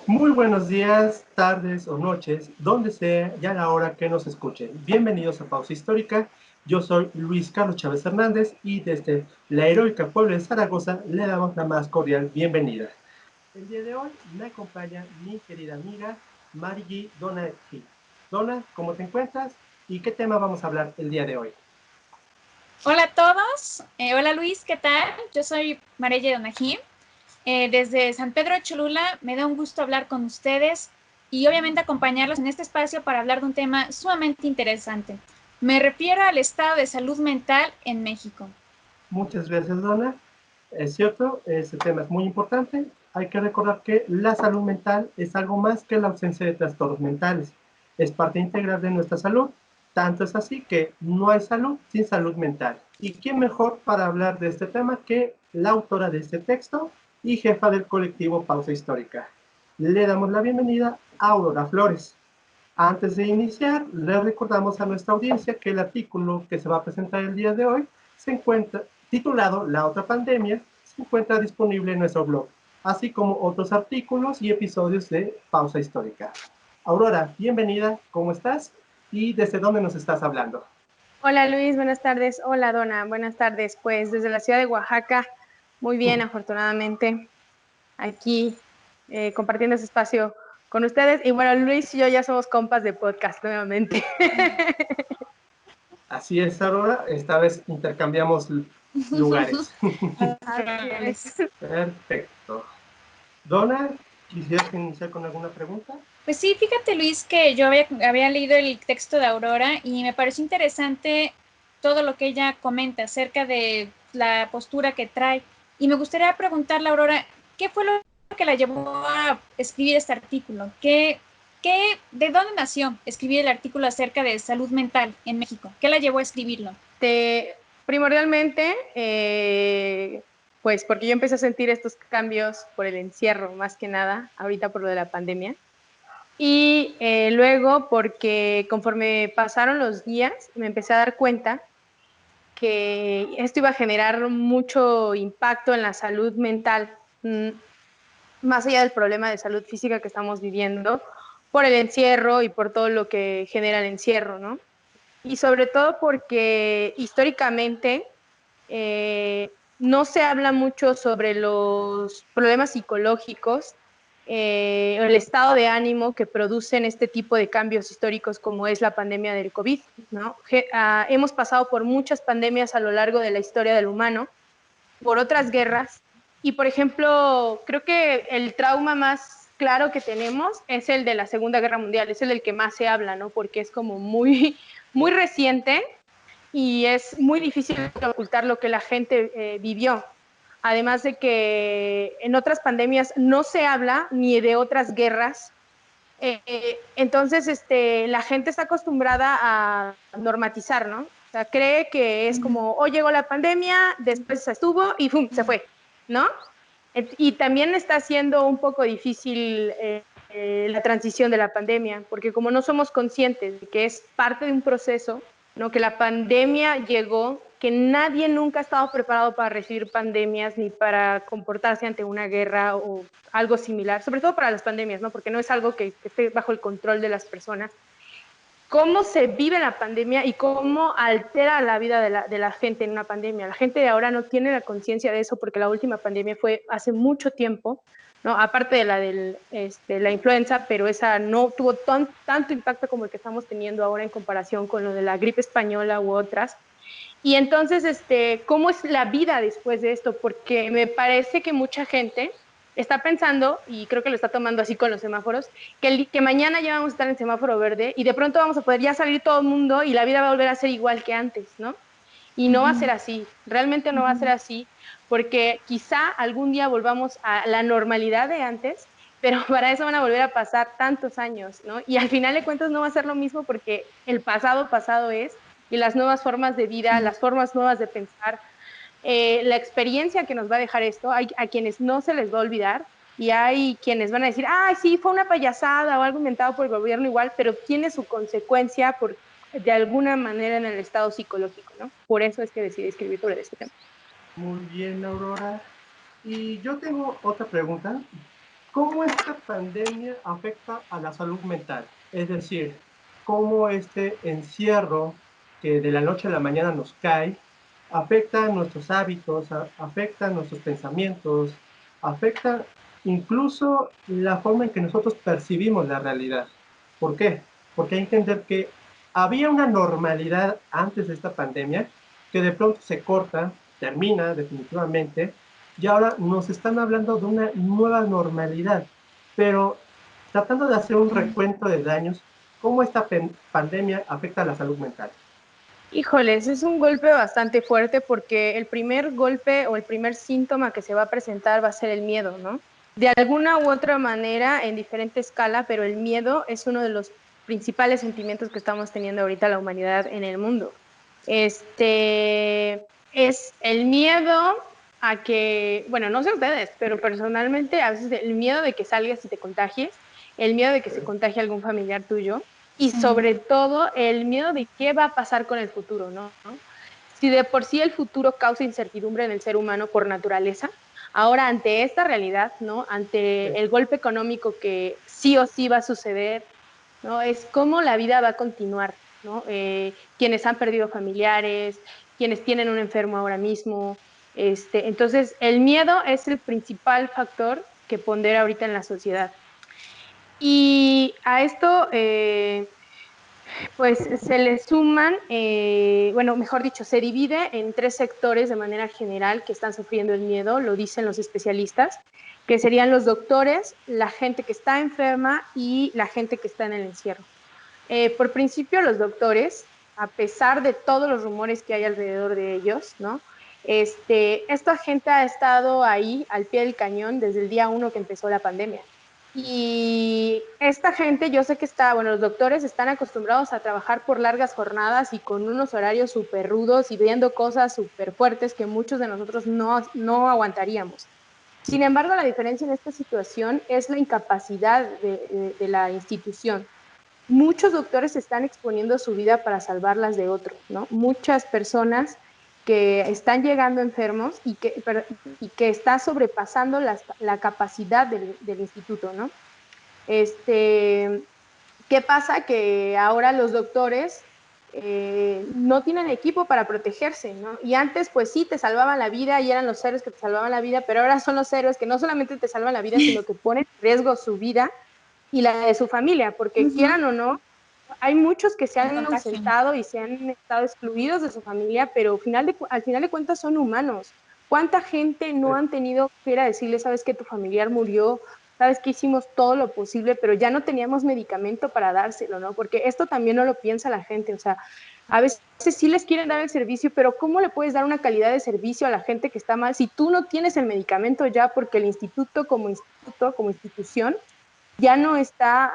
Muy buenos días, tardes o noches, donde sea y a la hora que nos escuchen. Bienvenidos a Pausa Histórica. Yo soy Luis Carlos Chávez Hernández y desde la heroica Puebla de Zaragoza le damos la más cordial bienvenida. El día de hoy me acompaña mi querida amiga Margie Donati. Dona, ¿cómo te encuentras? ¿Y qué tema vamos a hablar el día de hoy? Hola a todos, hola Luis, ¿qué tal? Yo soy Marelle Donahim. Desde San Pedro de Cholula me da un gusto hablar con ustedes y obviamente acompañarlos en este espacio para hablar de un tema sumamente interesante. Me refiero al estado de salud mental en México. Muchas gracias, Dona. Es cierto, este tema es muy importante. Hay que recordar que la salud mental es algo más que la ausencia de trastornos mentales. Es parte integral de nuestra salud. Tanto es así que no hay salud sin salud mental. ¿Y quién mejor para hablar de este tema que la autora de este texto y jefa del colectivo Pausa Histórica? Le damos la bienvenida a Aurora Flores. Antes de iniciar, le recordamos a nuestra audiencia que el artículo que se va a presentar el día de hoy se encuentra titulado La otra pandemia, se encuentra disponible en nuestro blog, así como otros artículos y episodios de Pausa Histórica. Aurora, bienvenida, ¿cómo estás? ¿Y desde dónde nos estás hablando? Hola Luis, buenas tardes. Hola Dona, buenas tardes. Pues desde la ciudad de Oaxaca, muy bien, afortunadamente, aquí compartiendo ese espacio con ustedes. Y bueno, Luis y yo ya somos compas de podcast nuevamente. Así es, Aurora, esta vez intercambiamos lugares. Perfecto. Donna, ¿quisieras iniciar con alguna pregunta? Pues sí, fíjate Luis que yo había leído el texto de Aurora y me pareció interesante todo lo que ella comenta acerca de la postura que trae. Y me gustaría preguntarle a Aurora, ¿qué fue lo que la llevó a escribir este artículo? ¿De dónde nació escribir el artículo acerca de salud mental en México? ¿Qué la llevó a escribirlo? Primordialmente, pues porque yo empecé a sentir estos cambios por el encierro, más que nada, ahorita por lo de la pandemia. Y luego porque conforme pasaron los días, me empecé a dar cuenta que esto iba a generar mucho impacto en la salud mental, más allá del problema de salud física que estamos viviendo por el encierro y por todo lo que genera el encierro, ¿no? Y sobre todo porque históricamente no se habla mucho sobre los problemas psicológicos, el estado de ánimo que producen este tipo de cambios históricos como es la pandemia del COVID, ¿no? Hemos pasado por muchas pandemias a lo largo de la historia del humano, por otras guerras, y por ejemplo, creo que el trauma más claro que tenemos es el de la Segunda Guerra Mundial, es el del que más se habla, ¿no? Porque es como muy reciente y es muy difícil ocultar lo que la gente vivió. Además de que en otras pandemias no se habla ni de otras guerras. Entonces, la gente está acostumbrada a normatizar, ¿no? O sea, cree que es como, oh, llegó la pandemia, después se estuvo y ¡pum! Se fue, ¿no? Y también está siendo un poco difícil la transición de la pandemia, porque como no somos conscientes de que es parte de un proceso, ¿no? Que la pandemia llegó, que nadie nunca ha estado preparado para recibir pandemias ni para comportarse ante una guerra o algo similar, sobre todo para las pandemias, ¿no? Porque no es algo que esté bajo el control de las personas. Cómo se vive la pandemia y cómo altera la vida de la gente en una pandemia. La gente de ahora no tiene la conciencia de eso porque la última pandemia fue hace mucho tiempo, ¿no? Aparte de la influenza, pero esa no tuvo tanto impacto como el que estamos teniendo ahora en comparación con lo de la gripe española u otras. Y entonces, ¿cómo es la vida después de esto? Porque me parece que mucha gente está pensando, y creo que lo está tomando así con los semáforos, que mañana ya vamos a estar en semáforo verde y de pronto vamos a poder ya salir todo el mundo y la vida va a volver a ser igual que antes, ¿no? Y no va a ser así, realmente no va a ser así, porque quizá algún día volvamos a la normalidad de antes, pero para eso van a volver a pasar tantos años, ¿no? Y al final de cuentas no va a ser lo mismo porque el pasado es, y las nuevas formas de vida, las formas nuevas de pensar, la experiencia que nos va a dejar esto, hay a quienes no se les va a olvidar y hay quienes van a decir, ah, sí, fue una payasada o algo inventado por el gobierno igual, pero tiene su consecuencia de alguna manera en el estado psicológico, ¿no? Por eso es que decidí escribir sobre este tema. Muy bien, Aurora. Y yo tengo otra pregunta. cómo esta pandemia afecta a la salud mental. Es decir, cómo este encierro que de la noche a la mañana nos cae afecta nuestros hábitos, afecta nuestros pensamientos, afecta incluso la forma en que nosotros percibimos la realidad. ¿Por qué? Porque hay que entender que había una normalidad antes de esta pandemia que de pronto se corta, termina definitivamente, y ahora nos están hablando de una nueva normalidad, pero tratando de hacer un recuento de daños, ¿cómo esta pandemia afecta a la salud mental? Híjoles, es un golpe bastante fuerte porque el primer golpe o el primer síntoma que se va a presentar va a ser el miedo, ¿no? De alguna u otra manera, en diferente escala, pero el miedo es uno de los principales sentimientos que estamos teniendo ahorita la humanidad en el mundo. Es el miedo a que, bueno, no sé ustedes, pero personalmente a veces el miedo de que salgas y te contagies, el miedo de que se contagie algún familiar tuyo, y sobre todo el miedo de qué va a pasar con el futuro, ¿no? Si de por sí el futuro causa incertidumbre en el ser humano por naturaleza, ahora ante esta realidad, ¿no? Ante el golpe económico que sí o sí va a suceder, ¿no? Es cómo la vida va a continuar, ¿no? Quienes han perdido familiares, quienes tienen un enfermo ahora mismo. Entonces, el miedo es el principal factor que pondera ahorita en la sociedad. Y a esto, pues se le suman, bueno, mejor dicho, se divide en tres sectores de manera general que están sufriendo el miedo, lo dicen los especialistas, que serían los doctores, la gente que está enferma y la gente que está en el encierro. Por principio, los doctores, a pesar de todos los rumores que hay alrededor de ellos, ¿no? Esta gente ha estado ahí al pie del cañón desde el día 1 que empezó la pandemia. Y esta gente, yo sé que bueno, los doctores están acostumbrados a trabajar por largas jornadas y con unos horarios súper rudos y viendo cosas súper fuertes que muchos de nosotros no aguantaríamos. Sin embargo, la diferencia en esta situación es la incapacidad de la institución. Muchos doctores están exponiendo su vida para salvarlas de otros, ¿no? Muchas personas que están llegando enfermos y que está sobrepasando la capacidad del instituto, ¿no? ¿Qué pasa? Que ahora los doctores no tienen equipo para protegerse, ¿no? Y antes, pues sí, te salvaban la vida y eran los héroes que te salvaban la vida, pero ahora son los héroes que no solamente te salvan la vida, sino que ponen en riesgo su vida y la de su familia, porque quieran o no, hay muchos que se han ausentado y se han estado excluidos de su familia, pero al final de cuentas son humanos. ¿Cuánta gente no han tenido que ir a decirle, sabes que tu familiar murió, sabes que hicimos todo lo posible, pero ya no teníamos medicamento para dárselo, ¿no? Porque esto también no lo piensa la gente, o sea, a veces sí les quieren dar el servicio, pero ¿cómo le puedes dar una calidad de servicio a la gente que está mal si tú no tienes el medicamento ya porque el instituto, como institución, ya no está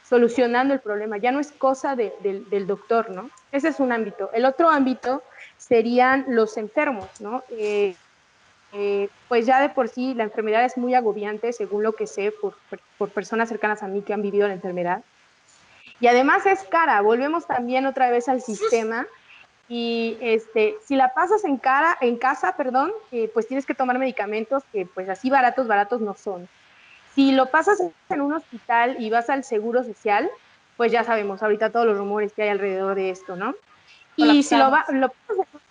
solucionando el problema, ya no es cosa del doctor, ¿no? Ese es un ámbito. El otro ámbito serían los enfermos, ¿no? Pues ya de por sí la enfermedad es muy agobiante, según lo que sé por personas cercanas a mí que han vivido la enfermedad. Y además es cara, volvemos también otra vez al sistema. Y si la pasas en casa, perdón, pues tienes que tomar medicamentos que pues así baratos no son. Si lo pasas en un hospital y vas al seguro social, pues ya sabemos ahorita todos los rumores que hay alrededor de esto, ¿no? Y si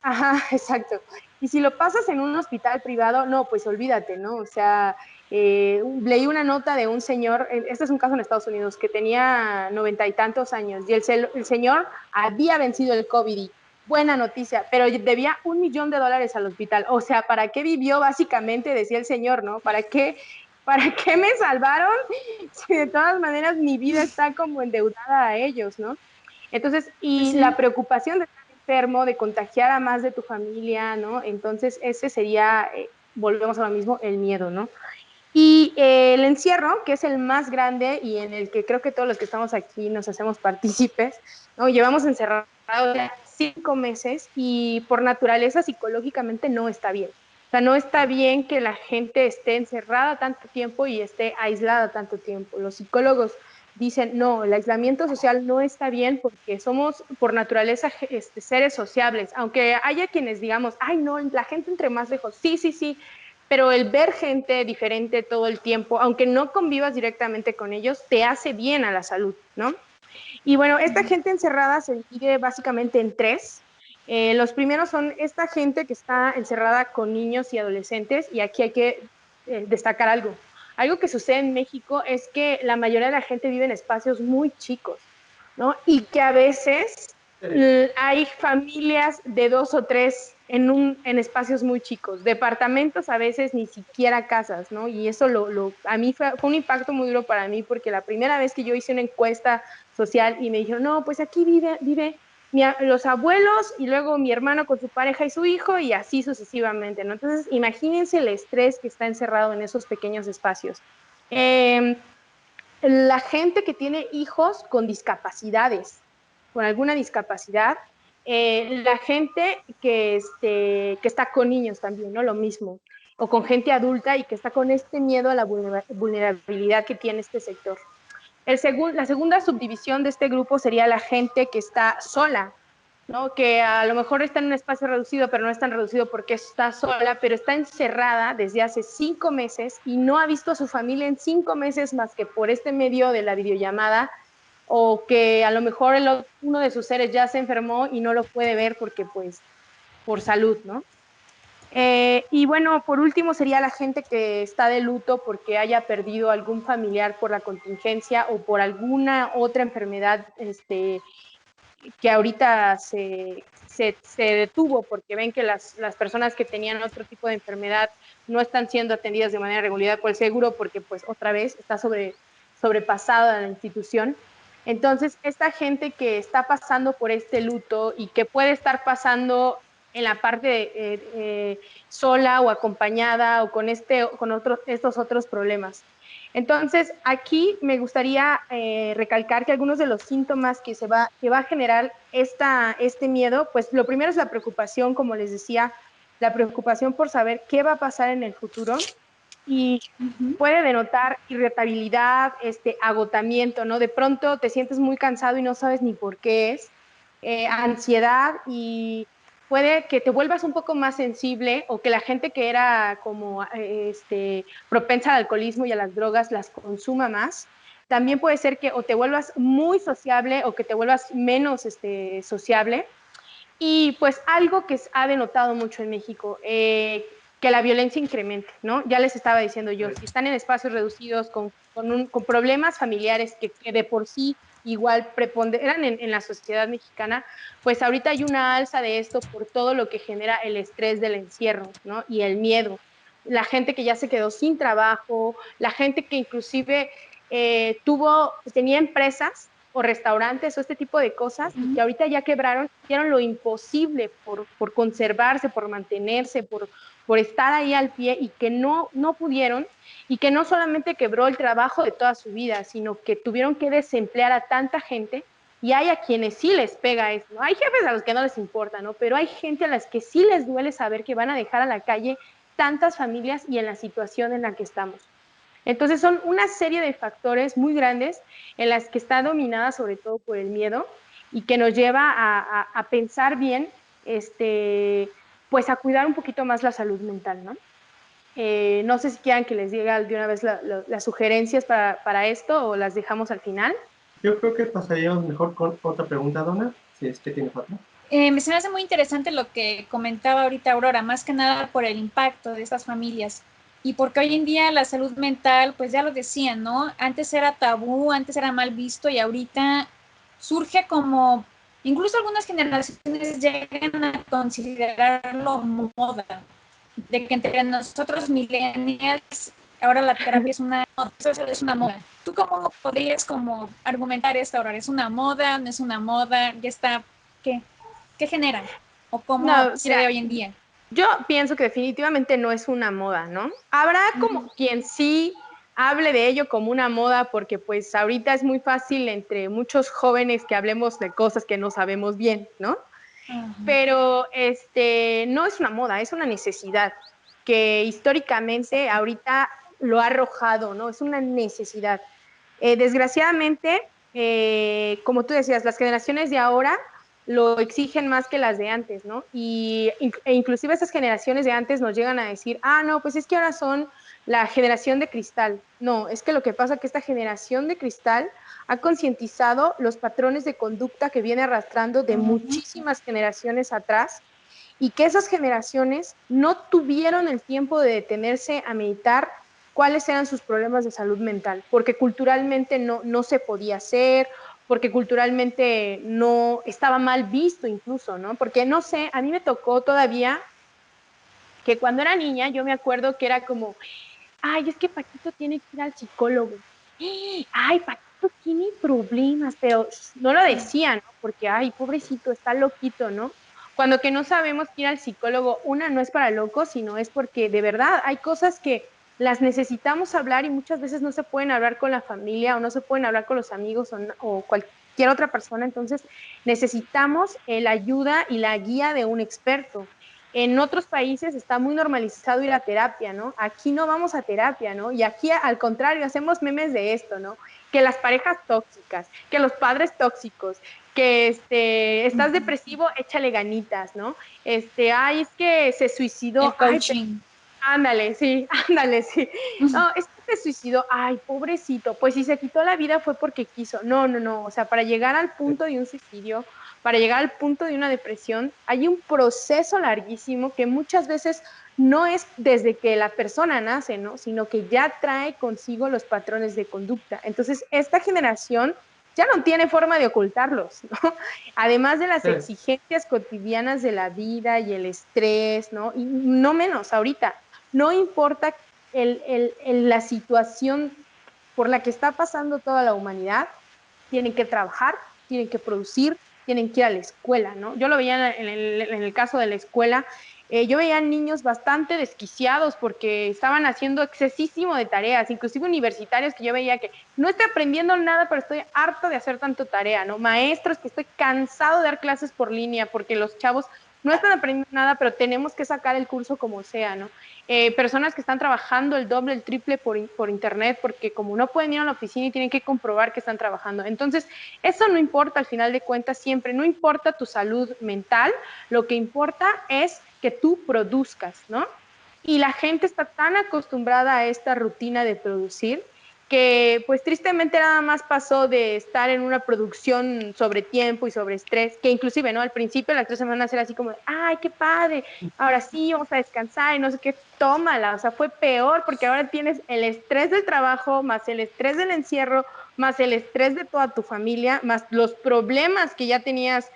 ajá, exacto. Y si lo pasas en un hospital privado, no, pues olvídate, ¿no? O sea, leí una nota de un señor, este es un caso en Estados Unidos, que tenía 90 y tantos años y el señor había vencido el COVID y buena noticia, pero debía $1 millón al hospital. O sea, ¿para qué vivió básicamente? Decía el señor, ¿no? ¿Para qué me salvaron? Si de todas maneras mi vida está como endeudada a ellos, ¿no? Entonces, y sí, la preocupación de estar enfermo, de contagiar a más de tu familia, ¿no? Entonces, ese sería, volvemos a lo mismo, el miedo, ¿no? Y el encierro, que es el más grande y en el que creo que todos los que estamos aquí nos hacemos partícipes, ¿no? Llevamos encerrados ya 5 meses y por naturaleza psicológicamente no está bien. O sea, no está bien que la gente esté encerrada tanto tiempo y esté aislada tanto tiempo. Los psicólogos dicen, no, el aislamiento social no está bien porque somos por naturaleza seres sociables. Aunque haya quienes digamos, ay, no, la gente entre más lejos, sí, pero el ver gente diferente todo el tiempo, aunque no convivas directamente con ellos, te hace bien a la salud, ¿no? Y bueno, esta gente encerrada se divide básicamente en tres. Los primeros son esta gente que está encerrada con niños y adolescentes, y aquí hay que destacar algo. Algo que sucede en México es que la mayoría de la gente vive en espacios muy chicos, ¿no? Y que a veces hay familias de 2 o 3 en espacios muy chicos, departamentos a veces ni siquiera casas, ¿no? Y eso a mí fue un impacto muy duro para mí, porque la primera vez que yo hice una encuesta social y me dijeron, no, pues aquí vive los abuelos y luego mi hermano con su pareja y su hijo y así sucesivamente, ¿no? Entonces, imagínense el estrés que está encerrado en esos pequeños espacios. La gente que tiene hijos con discapacidades, con alguna discapacidad, la gente que está con niños también, ¿no? Lo mismo, o con gente adulta y que está con este miedo a la vulnerabilidad que tiene este sector. La segunda subdivisión de este grupo sería la gente que está sola, ¿no? Que a lo mejor está en un espacio reducido, pero no es tan reducido porque está sola, pero está encerrada desde hace 5 meses y no ha visto a su familia en 5 meses más que por este medio de la videollamada, o que a lo mejor uno de sus seres ya se enfermó y no lo puede ver porque pues por salud, ¿no? Y bueno, por último sería la gente que está de luto porque haya perdido algún familiar por la contingencia o por alguna otra enfermedad que ahorita se detuvo porque ven que las personas que tenían otro tipo de enfermedad no están siendo atendidas de manera regular por el seguro porque pues otra vez está sobrepasada la institución. Entonces, esta gente que está pasando por este luto y que puede estar pasando en la parte sola o acompañada o con estos otros problemas. Entonces, aquí me gustaría recalcar que algunos de los síntomas que va a generar este miedo, pues lo primero es la preocupación, como les decía, la preocupación por saber qué va a pasar en el futuro, y puede denotar irritabilidad, agotamiento, ¿no? De pronto te sientes muy cansado y no sabes ni por qué es, ansiedad, y puede que te vuelvas un poco más sensible, o que la gente que era como propensa al alcoholismo y a las drogas las consuma más. También puede ser que o te vuelvas muy sociable o que te vuelvas menos sociable. Y pues algo que ha denotado mucho en México, que la violencia incremente, ¿no? Ya les estaba diciendo yo, si están en espacios reducidos con problemas familiares que de por sí igual preponderan en la sociedad mexicana, pues ahorita hay una alza de esto por todo lo que genera el estrés del encierro, ¿no? Y el miedo. La gente que ya se quedó sin trabajo, la gente que inclusive tenía empresas o restaurantes o este tipo de cosas, y que ahorita ya quebraron, hicieron lo imposible por conservarse, por mantenerse, por estar ahí al pie, y que no pudieron, y que no solamente quebró el trabajo de toda su vida, sino que tuvieron que desemplear a tanta gente, y hay a quienes sí les pega eso, ¿no? Hay jefes a los que no les importa, ¿no? Pero hay gente a las que sí les duele saber que van a dejar a la calle tantas familias y en la situación en la que estamos. Entonces son una serie de factores muy grandes en las que está dominada sobre todo por el miedo, y que nos lleva a pensar bien, pues a cuidar un poquito más la salud mental, ¿no? No sé si quieran que les diga de una vez las sugerencias para esto, o las dejamos al final. Yo creo que pasaríamos mejor con otra pregunta, Donna, si es que tienes otra. Se me hace muy interesante lo que comentaba ahorita Aurora, más que nada por el impacto de estas familias, y porque hoy en día la salud mental, pues ya lo decían, ¿no? Antes era tabú, antes era mal visto, y ahorita surge como, incluso algunas generaciones llegan a considerarlo moda, de que entre nosotros millennials ahora la terapia es una moda, eso es una moda. ¿Tú cómo podrías como argumentar esto, Aurora? ¿Es una moda? ¿No es una moda? ¿Ya está? ¿Qué genera? ¿O cómo se ve hoy en día? Yo pienso que definitivamente no es una moda, ¿no? Habrá como quien sí hable de ello como una moda, porque pues ahorita es muy fácil entre muchos jóvenes que hablemos de cosas que no sabemos bien, ¿no? Pero no es una moda, es una necesidad que históricamente ahorita lo ha arrojado, ¿no? Es una necesidad. Desgraciadamente, como tú decías, las generaciones de ahora lo exigen más que las de antes, ¿no? E inclusive esas generaciones de antes nos llegan a decir, no, pues es que ahora son la generación de cristal. No, es que lo que pasa es que esta generación de cristal ha concientizado los patrones de conducta que viene arrastrando de muchísimas generaciones atrás, y que esas generaciones no tuvieron el tiempo de detenerse a meditar cuáles eran sus problemas de salud mental, porque culturalmente no se podía hacer, porque culturalmente no estaba mal visto incluso, ¿no? Porque no sé, a mí me tocó todavía que cuando era niña yo me acuerdo que era como, ay, es que Paquito tiene que ir al psicólogo. Ay, Paquito tiene problemas, pero no lo decían, ¿no? Porque, ay, pobrecito, está loquito, ¿no? Cuando que no sabemos que ir al psicólogo, una, no es para locos, sino es porque de verdad hay cosas que las necesitamos hablar y muchas veces no se pueden hablar con la familia o no se pueden hablar con los amigos o cualquier otra persona. Entonces necesitamos la ayuda y la guía de un experto. En otros países está muy normalizado ir a terapia, ¿no? Aquí no vamos a terapia, ¿no? Y aquí al contrario, hacemos memes de esto, ¿no? Que las parejas tóxicas, que los padres tóxicos, que estás depresivo, échale ganitas, ¿no? Ay, es que se suicidó. El coaching. Ándale, sí, ándale, sí. No, es que se suicidó. Ay, pobrecito. Pues si se quitó la vida fue porque quiso. No, no, no. O sea, para llegar al punto de un suicidio, para llegar al punto de una depresión, hay un proceso larguísimo que muchas veces no es desde que la persona nace, ¿no? Sino que ya trae consigo los patrones de conducta. Entonces, esta generación ya no tiene forma de ocultarlos, ¿no? Además de las exigencias cotidianas de la vida y el estrés, ¿no? Y no menos ahorita. No importa la situación por la que está pasando toda la humanidad, tienen que trabajar, tienen que producir, tienen que ir a la escuela, ¿no? Yo lo veía en el caso de la escuela, yo veía niños bastante desquiciados porque estaban haciendo excesísimo de tareas, inclusive universitarios que yo veía que no estoy aprendiendo nada, pero estoy harto de hacer tanto tarea, ¿no? Maestros que estoy cansado de dar clases por línea porque los chavos no están aprendiendo nada, pero tenemos que sacar el curso como sea, ¿no? Personas que están trabajando el doble, el triple por internet, porque como no pueden ir a la oficina y tienen que comprobar que están trabajando. Entonces, eso no importa al final de cuentas siempre, no importa tu salud mental, lo que importa es que tú produzcas, ¿no? Y la gente está tan acostumbrada a esta rutina de producir que pues tristemente nada más pasó de estar en una producción sobre tiempo y sobre estrés, que inclusive, ¿no? Al principio las 3 semanas era así como, ay, qué padre, ahora sí, vamos a descansar y no sé qué, tómala, o sea, fue peor porque ahora tienes el estrés del trabajo, más el estrés del encierro, más el estrés de toda tu familia, más los problemas que ya tenías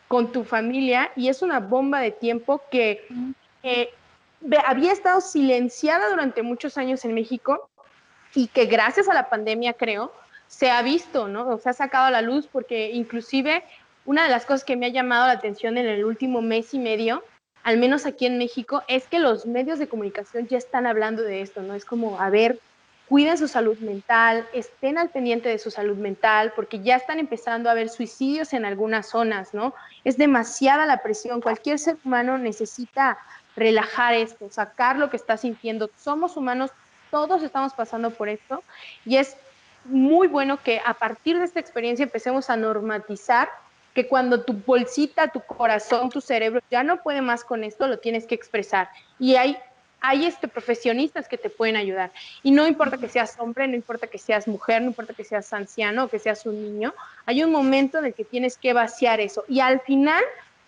con tu familia, y es una bomba de tiempo que había estado silenciada durante muchos años en México y que gracias a la pandemia, creo, se ha visto, ¿no? O se ha sacado a la luz porque inclusive una de las cosas que me ha llamado la atención en el último mes y medio, al menos aquí en México, es que los medios de comunicación ya están hablando de esto, ¿no? Es como, a ver, cuiden su salud mental, estén al pendiente de su salud mental, porque ya están empezando a haber suicidios en algunas zonas, ¿no? Es demasiada la presión, cualquier ser humano necesita relajar esto, sacar lo que está sintiendo. Somos humanos, todos estamos pasando por esto y es muy bueno que a partir de esta experiencia empecemos a normatizar que cuando tu bolsita, tu corazón, tu cerebro ya no puede más con esto, lo tienes que expresar. Y hay profesionistas que te pueden ayudar. Y no importa que seas hombre, no importa que seas mujer, no importa que seas anciano o que seas un niño, hay un momento en el que tienes que vaciar eso. Y al final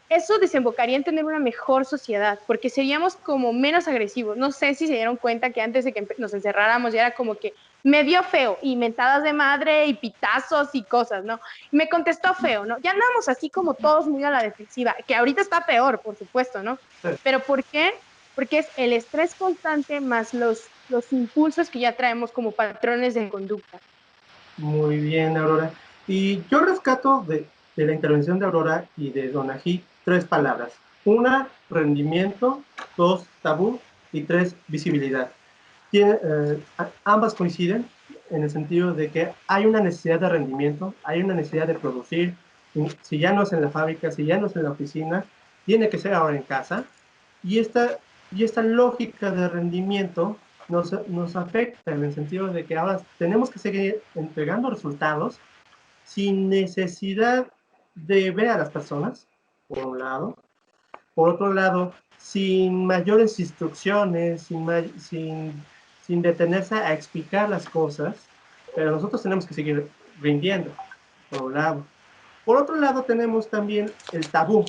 eso desembocaría en tener una mejor sociedad, porque seríamos como menos agresivos. No sé si se dieron cuenta que antes de que nos encerráramos ya era como que me vio feo y mentadas de madre y pitazos y cosas, ¿no? Y me contestó feo, ¿no? Ya andamos así como todos muy a la defensiva, que ahorita está peor, por supuesto, ¿no? Pero ¿por qué? Porque es el estrés constante más los impulsos que ya traemos como patrones de conducta. Muy bien, Aurora. Y yo rescato de la intervención de Aurora y de Donají 3 palabras. 1, rendimiento. 2, tabú. Y 3, visibilidad. Ambas coinciden en el sentido de que hay una necesidad de rendimiento, hay una necesidad de producir. Si ya no es en la fábrica, si ya no es en la oficina, tiene que ser ahora en casa. Y esta lógica de rendimiento nos afecta en el sentido de que ahora tenemos que seguir entregando resultados sin necesidad de ver a las personas, por un lado. Por otro lado, sin mayores instrucciones, sin detenerse a explicar las cosas, pero nosotros tenemos que seguir rindiendo, por un lado. Por otro lado, tenemos también el tabú.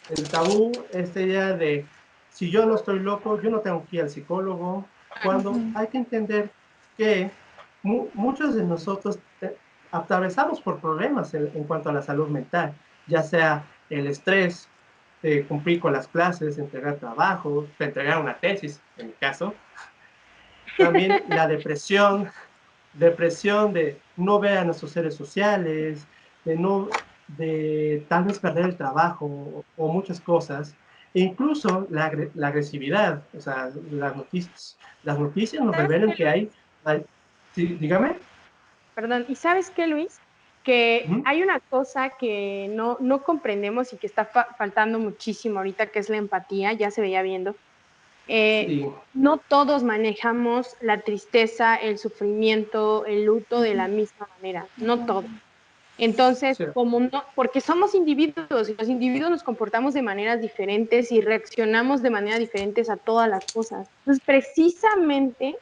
El tabú, esta idea de, si yo no estoy loco, yo no tengo que ir al psicólogo, cuando hay que entender que muchos de nosotros atravesamos por problemas en cuanto a la salud mental, ya sea el estrés, cumplir con las clases, entregar trabajos, entregar una tesis, en mi caso. También la depresión de no ver a nuestros seres sociales, de tal vez perder el trabajo o muchas cosas. E incluso la agresividad, o sea, las noticias nos revelan que hay sí, dígame. Perdón, ¿y sabes qué, Luis? Que hay una cosa que no comprendemos y que está faltando muchísimo ahorita, que es la empatía, ya se veía viendo. Sí. No todos manejamos la tristeza, el sufrimiento, el luto de la misma manera, no todos. Entonces, Sí. como no, porque somos individuos y los individuos nos comportamos de maneras diferentes y reaccionamos de manera diferentes a todas las cosas. Entonces, precisamente,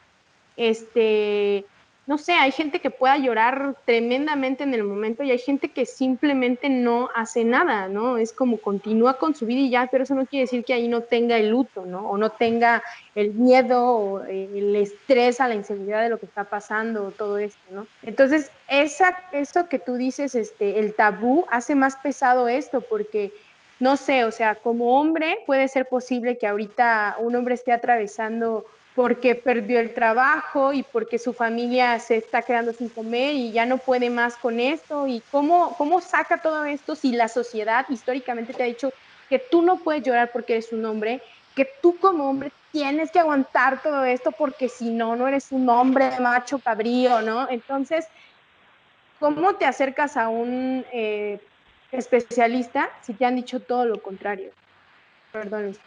no sé, hay gente que pueda llorar tremendamente en el momento y hay gente que simplemente no hace nada, ¿no? Es como continúa con su vida y ya, pero eso no quiere decir que ahí no tenga el luto, ¿no? O no tenga el miedo o el estrés a la inseguridad de lo que está pasando o todo esto, ¿no? Entonces, eso que tú dices, el tabú hace más pesado esto porque no sé, o sea, como hombre puede ser posible que ahorita un hombre esté atravesando porque perdió el trabajo y porque su familia se está quedando sin comer y ya no puede más con esto. ¿Y cómo saca todo esto si la sociedad históricamente te ha dicho que tú no puedes llorar porque eres un hombre, que tú como hombre tienes que aguantar todo esto porque si no, no eres un hombre macho cabrío, ¿no? Entonces, ¿cómo te acercas a un especialista si te han dicho todo lo contrario? Perdón,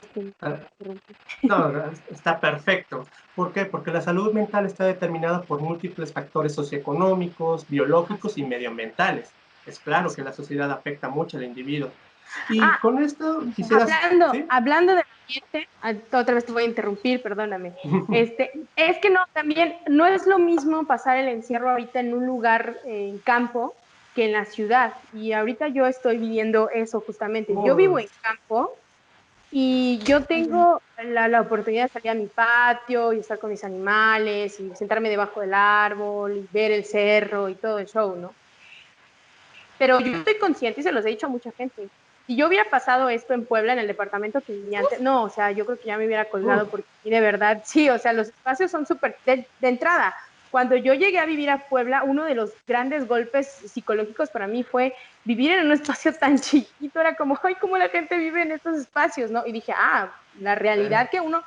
No, está perfecto. ¿Por qué? Porque la salud mental está determinada por múltiples factores socioeconómicos, biológicos y medioambientales. Es claro que la sociedad afecta mucho al individuo. Y con esto quisieras... Hablando del ambiente, otra vez te voy a interrumpir, perdóname. Es que no, también no es lo mismo pasar el encierro ahorita en un lugar en campo que en la ciudad. Y ahorita yo estoy viviendo eso justamente. Yo vivo en campo y yo tengo la oportunidad de salir a mi patio y estar con mis animales y sentarme debajo del árbol y ver el cerro y todo el show, ¿no? Pero yo estoy consciente y se los he dicho a mucha gente. Si yo hubiera pasado esto en Puebla, en el departamento que vivía antes, no, o sea, yo creo que ya me hubiera colgado porque de verdad, sí, o sea, los espacios son súper de entrada. Cuando yo llegué a vivir a Puebla, uno de los grandes golpes psicológicos para mí fue vivir en un espacio tan chiquito, era como, ay, cómo la gente vive en estos espacios, ¿no? Y dije, la realidad que yo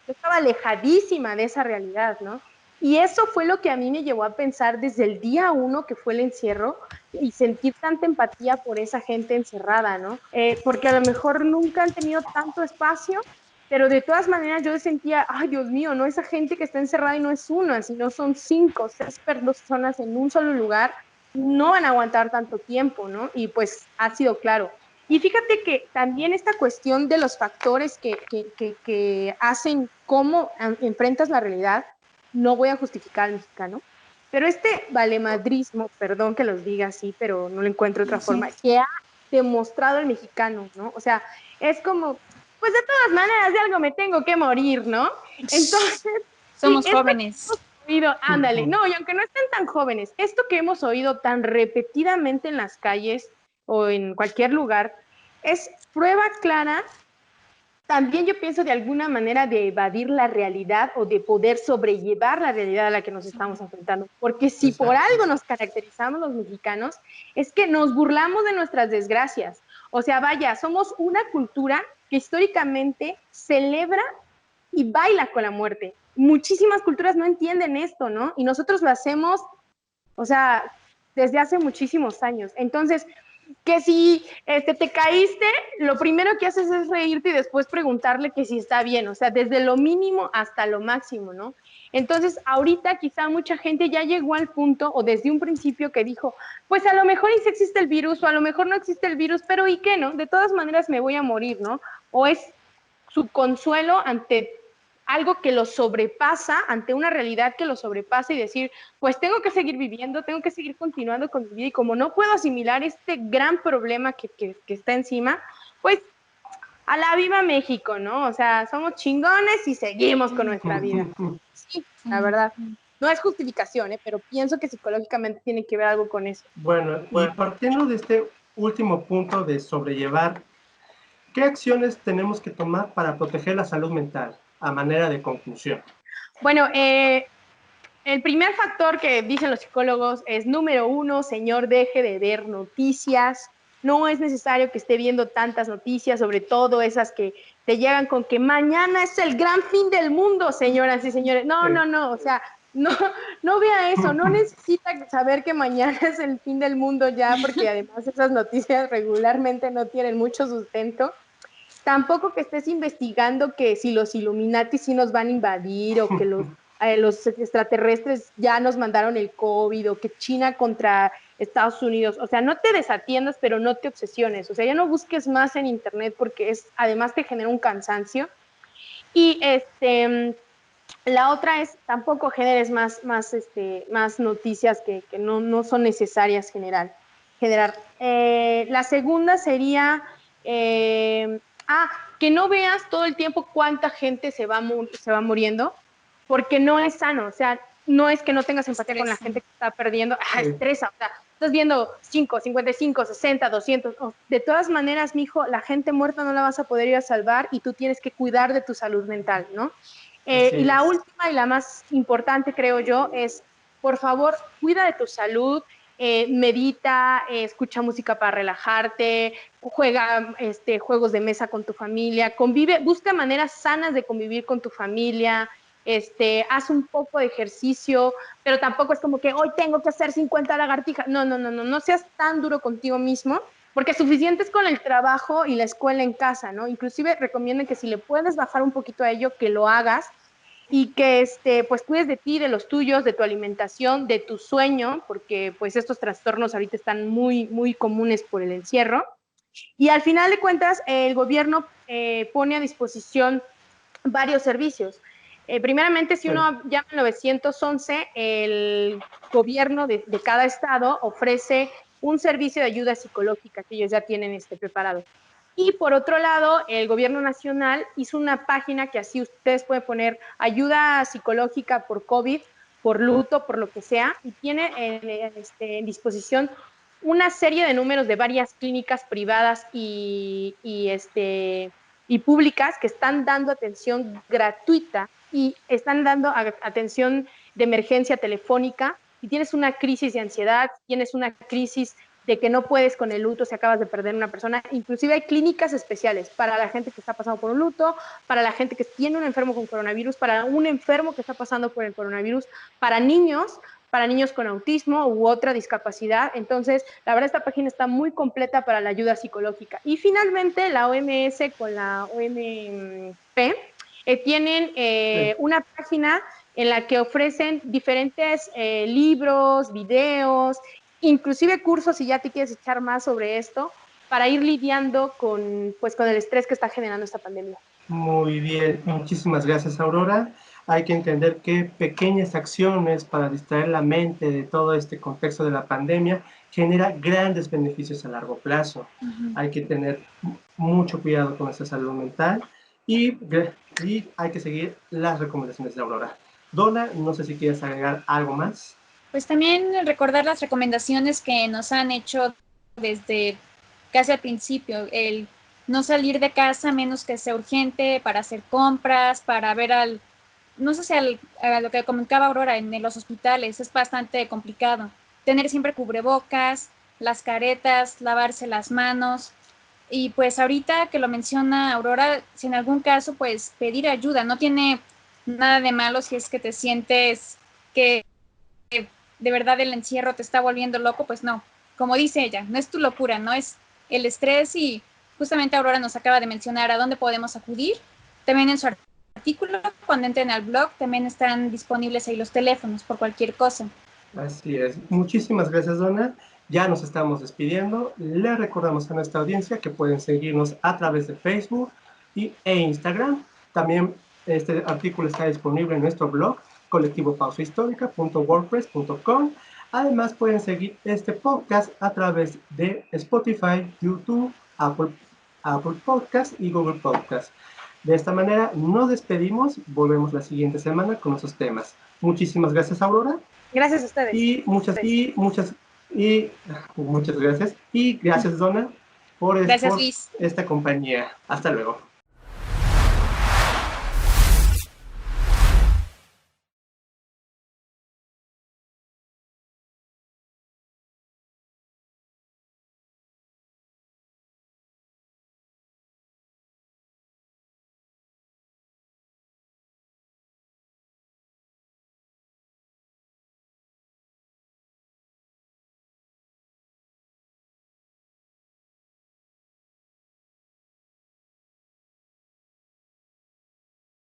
estaba alejadísima de esa realidad, ¿no? Y eso fue lo que a mí me llevó a pensar desde el día 1 que fue el encierro y sentir tanta empatía por esa gente encerrada, ¿no? Porque a lo mejor nunca han tenido tanto espacio, pero de todas maneras yo sentía, ay Dios mío, no, esa gente que está encerrada y no es una, sino son 5, 6 personas en un solo lugar, no van a aguantar tanto tiempo, ¿no? Y pues ha sido claro. Y fíjate que también esta cuestión de los factores que hacen cómo enfrentas la realidad, no voy a justificar al mexicano, pero valemadrismo, perdón que los diga así, pero no le encuentro otra forma, que ha demostrado el mexicano, ¿no? O sea, es como, pues de todas maneras de algo me tengo que morir, ¿no? Entonces, somos jóvenes. Ándale, no, y aunque no estén tan jóvenes, esto que hemos oído tan repetidamente en las calles o en cualquier lugar, es prueba clara. También yo pienso de alguna manera de evadir la realidad o de poder sobrellevar la realidad a la que nos estamos enfrentando. Porque si por algo nos caracterizamos los mexicanos, es que nos burlamos de nuestras desgracias. O sea, vaya, somos una cultura que históricamente celebra y baila con la muerte. Muchísimas culturas no entienden esto, ¿no? Y nosotros lo hacemos, o sea, desde hace muchísimos años. Entonces, que si te caíste, lo primero que haces es reírte y después preguntarle que si está bien, o sea, desde lo mínimo hasta lo máximo, ¿no? Entonces, ahorita quizá mucha gente ya llegó al punto, o desde un principio que dijo, pues a lo mejor sí existe el virus, o a lo mejor no existe el virus, pero ¿y qué, no? De todas maneras me voy a morir, ¿no? O es su consuelo ante algo que lo sobrepasa, ante una realidad que lo sobrepasa y decir, pues tengo que seguir viviendo, tengo que seguir continuando con mi vida y como no puedo asimilar este gran problema que está encima, pues a la viva México, ¿no? O sea, somos chingones y seguimos con nuestra vida. Sí, la verdad. No es justificación, pero pienso que psicológicamente tiene que ver algo con eso. Bueno, y partiendo de este último punto de sobrellevar, ¿qué acciones tenemos que tomar para proteger la salud mental a manera de conclusión? Bueno, el primer factor que dicen los psicólogos es, número 1, señor, deje de ver noticias. No es necesario que esté viendo tantas noticias, sobre todo esas que te llegan con que mañana es el gran fin del mundo, señoras y señores. No, no, no, o sea, no vea eso, no necesita saber que mañana es el fin del mundo ya, porque además esas noticias regularmente no tienen mucho sustento. Tampoco que estés investigando que si los Illuminati sí nos van a invadir o que los extraterrestres ya nos mandaron el COVID o que China contra Estados Unidos. O sea, no te desatiendas, pero no te obsesiones. O sea, ya no busques más en internet porque además te genera un cansancio. Y la otra es tampoco generes más noticias que no son necesarias generar. La segunda sería que no veas todo el tiempo cuánta gente se va muriendo, porque no es sano. O sea, no es que no tengas empatía con la gente que está perdiendo, estresa. O sea, estás viendo 5, 55, 60, 200. De todas maneras, mijo, la gente muerta no la vas a poder ir a salvar y tú tienes que cuidar de tu salud mental, ¿no? Y la última y la más importante, creo yo, es, por favor, cuida de tu salud, medita, escucha música para relajarte, juega juegos de mesa con tu familia, convive, busca maneras sanas de convivir con tu familia, haz un poco de ejercicio, pero tampoco es como que hoy tengo que hacer 50 lagartijas. No seas tan duro contigo mismo, porque suficiente es con el trabajo y la escuela en casa, ¿no? Inclusive recomiendan que si le puedes bajar un poquito a ello, que lo hagas y que pues cuides de ti, de los tuyos, de tu alimentación, de tu sueño, porque pues estos trastornos ahorita están muy, muy comunes por el encierro. Y al final de cuentas, el gobierno pone a disposición varios servicios. Primeramente, si uno llama al 911, el gobierno de cada estado ofrece un servicio de ayuda psicológica que ellos ya tienen preparado. Y por otro lado, el gobierno nacional hizo una página que así ustedes pueden poner ayuda psicológica por COVID, por luto, por lo que sea, y tiene en disposición una serie de números de varias clínicas privadas y públicas que están dando atención gratuita y están dando atención de emergencia telefónica. Si tienes una crisis de ansiedad, tienes una crisis de que no puedes con el luto si acabas de perder una persona, inclusive hay clínicas especiales para la gente que está pasando por un luto, para la gente que tiene un enfermo con coronavirus, para un enfermo que está pasando por el coronavirus, para niños con autismo u otra discapacidad. Entonces, la verdad, esta página está muy completa para la ayuda psicológica. Y finalmente, la OMS con la OMP tienen una página en la que ofrecen diferentes libros, videos, inclusive cursos, si ya te quieres echar más sobre esto, para ir lidiando con el estrés que está generando esta pandemia. Muy bien, muchísimas gracias, Aurora. Hay que entender que pequeñas acciones para distraer la mente de todo este contexto de la pandemia genera grandes beneficios a largo plazo. Hay que tener mucho cuidado con nuestra salud mental y hay que seguir las recomendaciones de Aurora. Donna, no sé si quieres agregar algo más. Pues también recordar las recomendaciones que nos han hecho desde casi al principio, el no salir de casa menos que sea urgente para hacer compras, para ver no sé si a lo que comentaba Aurora, en los hospitales es bastante complicado. Tener siempre cubrebocas, las caretas, lavarse las manos. Y pues ahorita que lo menciona Aurora, si en algún caso, pues pedir ayuda. No tiene nada de malo si es que te sientes que de verdad el encierro te está volviendo loco, pues no. Como dice ella, no es tu locura, no es el estrés y justamente Aurora nos acaba de mencionar a dónde podemos acudir. También en su artículo, cuando entren al blog también están disponibles ahí los teléfonos por cualquier cosa. Así es. Muchísimas gracias, Donna. Ya nos estamos despidiendo. Le recordamos a nuestra audiencia que pueden seguirnos a través de Facebook e Instagram. También este artículo está disponible en nuestro blog, colectivopausahistórica.wordpress.com. Además, pueden seguir este podcast a través de Spotify, YouTube, Apple Podcast y Google Podcast. De esta manera nos despedimos. Volvemos la siguiente semana con otros temas. Muchísimas gracias, Aurora. Gracias a ustedes. Muchas gracias. Y gracias, Donna, por Gracias, Luis. esta compañía. Hasta luego.